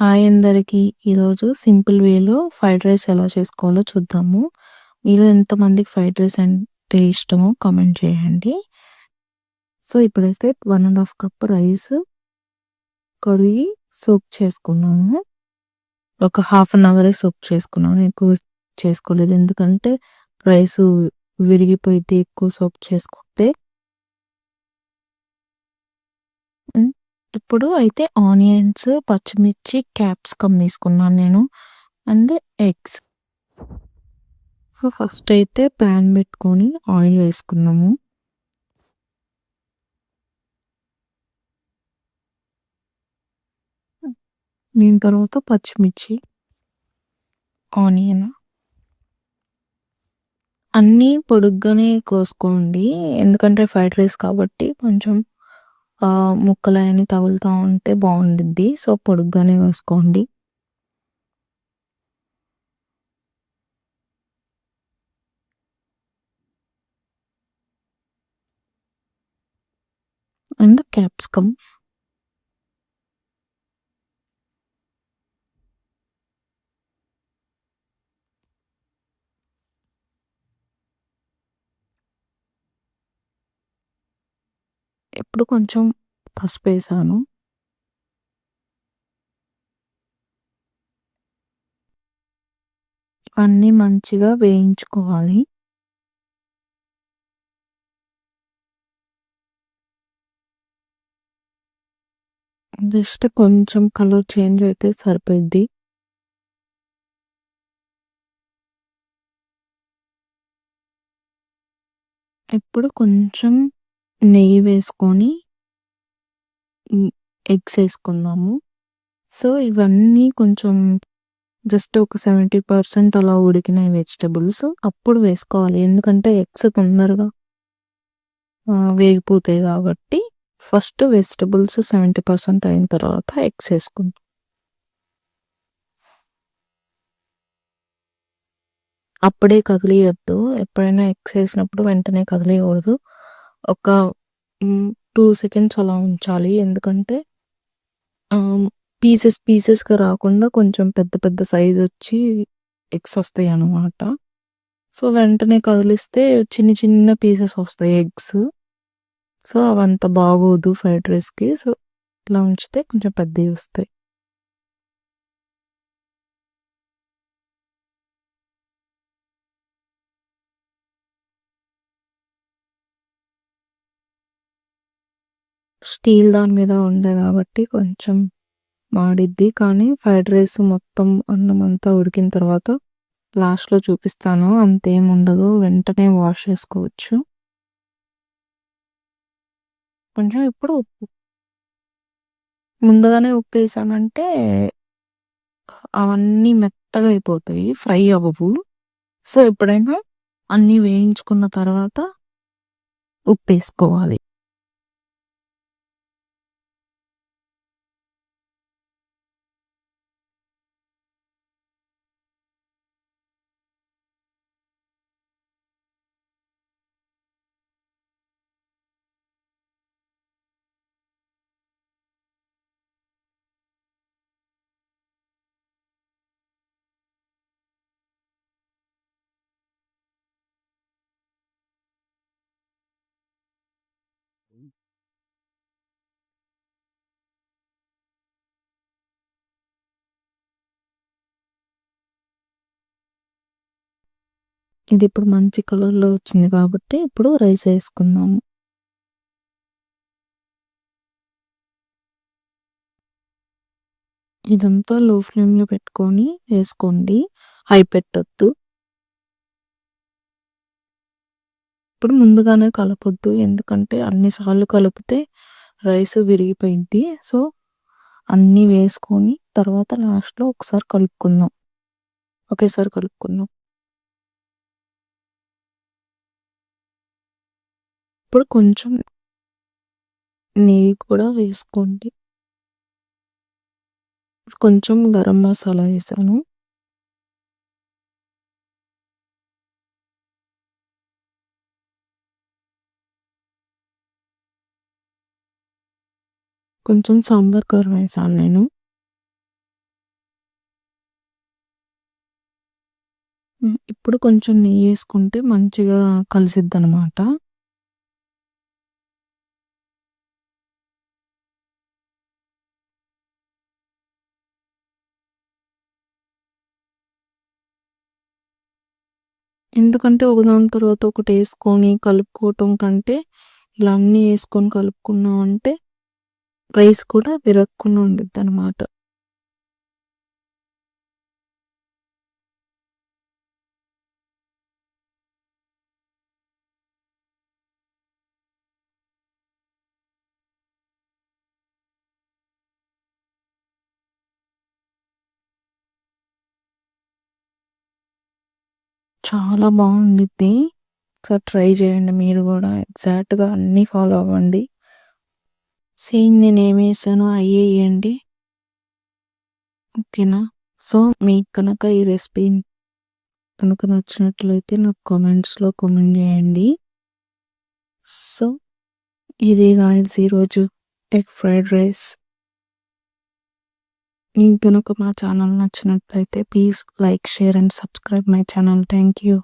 Hi అందరికీ. ఈరోజు simple వేలో ఫ్రైడ్ రైస్ ఎలా చేసుకోవాలో చూద్దాము. మీలో ఎంతమందికి ఫ్రైడ్ రైస్ అంటే ఇష్టమో కామెంట్ చేయండి. సో, ఇప్పుడైతే 1 ½ కప్ రైస్ కడిగి సోక్ చేసుకున్నాను. ఒక హాఫ్ అన్ అవరే సోక్ చేసుకున్నాను. ఎక్కువ చేసుకోలేదు. ఎందుకంటే రైసు విరిగిపోయిద్ది ఎక్కువ సోక్ చేసుకుంటే. ఇప్పుడు అయితే ఆనియన్స్, పచ్చిమిర్చి, క్యాప్సికమ్ తీసుకున్నాను నేను. And eggs. సో, ఫస్ట్ అయితే ప్యాన్ పెట్టుకొని ఆయిల్ వేసుకున్నాము. దీని తర్వాత పచ్చిమిర్చి, ఆనియన్ అన్నీ పొడుగ్గానే కోసుకోండి. ఎందుకంటే ఫ్రైడ్ రైస్ కాబట్టి కొంచెం ముక్కలన్నీ తగులుతూ ఉంటే బాగుండిద్ది. సో, పొడుగ్గానే కోసుకోండి. అండ్ క్యాప్సికమ్ ఇప్పుడు కొంచెం పసుపు వేసాను. అన్నీ మంచిగా వేయించుకోవాలి. జస్ట్ కొంచెం కలర్ చేంజ్ అయితే సరిపోద్ది. ఇప్పుడు కొంచెం నెయ్యి వేసుకొని ఎగ్స్ వేసుకుందాము. సో, ఇవన్నీ కొంచెం జస్ట్ ఒక 70% అలా ఉడికినాయి వెజిటబుల్స్. అప్పుడు వేసుకోవాలి. ఎందుకంటే ఎగ్స్ తొందరగా వేగిపోతాయి కాబట్టి ఫస్ట్ వెజిటబుల్స్ 70% అయిన తర్వాత ఎగ్స్ వేసుకుందాం. అప్పుడే కదిలియొద్దు. ఎప్పుడైనా ఎగ్స్ వేసినప్పుడు వెంటనే కదిలియకూడదు. ఒక 2 సెకండ్స్ అలా ఉంచాలి. ఎందుకంటే పీసెస్‌గా రాకుండా కొంచెం పెద్ద పెద్ద సైజ్ వచ్చి ఎగ్స్ వస్తాయి అన్నమాట. సో, వెంటనే కదిలిస్తే చిన్న చిన్న పీసెస్ వస్తాయి ఎగ్స్. సో, అవంత బాగోదు ఫ్రైడ్ రైస్‌కి. సో, ఇట్లా ఉంచితే కొంచెం పెద్దవి వస్తాయి. స్టీల్ దాని మీద ఉండే కాబట్టి కొంచెం మాడిద్ది. కానీ ఫ్రైడ్ రైస్ మొత్తం అన్నం అంతా ఉడికిన తర్వాత లాస్ట్‌లో చూపిస్తాను. అంతేం ఉండదు. వెంటనే వాష్ చేసుకోవచ్చు. కొంచెం ఇప్పుడు ముందుగానే ఉప్పేసానంటే అవన్నీ మెత్తగా అయిపోతాయి. ఫ్రై అవ్వవు. సో, ఎప్పుడైనా అన్నీ వేయించుకున్న తర్వాత ఉప్పేసుకోవాలి. ఇది ఇప్పుడు మంచి కలర్‌లో వచ్చింది కాబట్టి ఇప్పుడు రైస్ వేసుకుందాము. ఇదంతా లో ఫ్లేమ్‌లో పెట్టుకొని వేసుకోండి. హై పెట్టొద్దు. ఇప్పుడు ముందుగానే కలపొద్దు. ఎందుకంటే అన్ని సార్లు కలిపితే రైస్ విరిగిపోయిద్ది. సో, అన్నీ వేసుకొని తర్వాత లాస్ట్‌లో ఒకసారి కలుపుకుందాం. ఒకేసారి కలుపుకుందాం. ఇప్పుడు కొంచెం నెయ్యి కూడా వేసుకోండి. కొంచెం గరం మసాలా వేసాను. కొంచెం సాంబార్ కారం వేసాను నేను. ఇప్పుడు కొంచెం నెయ్యేసుకుంటే మంచిగా కలిసిద్దనమాట. ఎందుకంటే ఒకదాని తర్వాత ఒకటేసుకొని కలుపుకోవటం కంటే, ఇలా అన్నీ ఏసుకొని కలుపుకున్నామంటే రైస్ కూడా విరగకుండా ఉండిద్దనమాట. చాలా బావుండిద్ది. ఒకసారి ట్రై చేయండి మీరు గూడా. ఎగ్జాక్ట్‌గా అన్నీ ఫాలో అవ్వండి. సేమ్ నేనేమేసానో అయ్యే ఎయండి. ఓకేనా? సో, మీకు గనక ఈ రెసిపీ కనుక నచ్చినట్లయితే నాకు కామెంట్స్‌లో కామెంట్ చేయండి. సో, ఇది గాయ్స్ ఈరోజు ఎగ్ ఫ్రైడ్ రైస్. మీకు గనక మా ఛానల్ నచ్చినట్లయితే please like, share and subscribe my channel. Thank you.